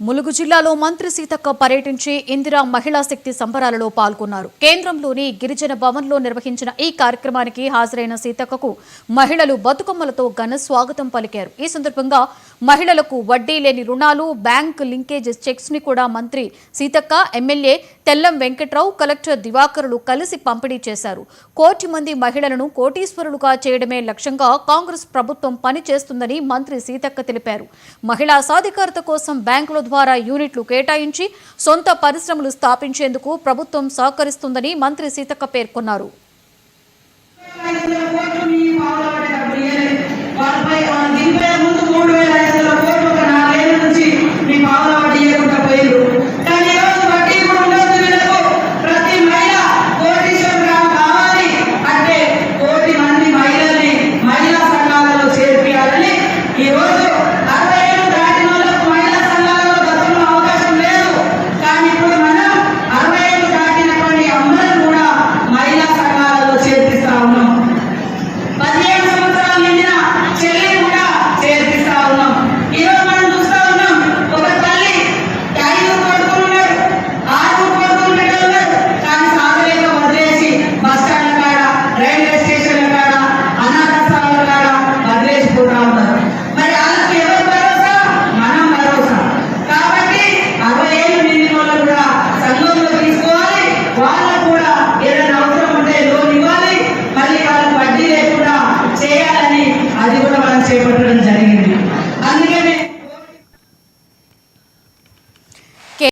ములుగు జిల్లాలో మంత్రి సీతక్క పర్యటించి ఇందిరా మహిళా శక్తి సంబరాలలో పాల్గొన్నారు. కేంద్రంలోని గిరిజన భవన్లో నిర్వహించిన ఈ కార్యక్రమానికి హాజరైన సీతక్కకు మహిళలు బతుకమ్మలతో ఘన స్వాగతం పలికారు. ఈ సందర్భంగా మహిళలకు వడ్డీ లేని రుణాలు, బ్యాంక్ లింకేజ్ చెక్స్ ని కూడా మంత్రి సీతక్క, ఎమ్మెల్యే తెల్లం వెంకట్రావు, కలెక్టర్ దివాకరులు కలిసి పంపిణీ చేశారు. 1 కోటి మంది మహిళలను కోటీశ్వరులుగా చేయడమే లక్ష్యంగా కాంగ్రెస్ ప్రభుత్వం పనిచేస్తుందని మంత్రి సీతక్క తెలిపారు. మహిళా సాధికారత కోసం బ్యాంకుల ద్వారా యూనిట్లు కేటాయించి సొంత పరిశ్రమలు స్థాపించేందుకు ప్రభుత్వం సహకరిస్తుందని మంత్రి సీతక్క పేర్కొన్నారు. వారిపై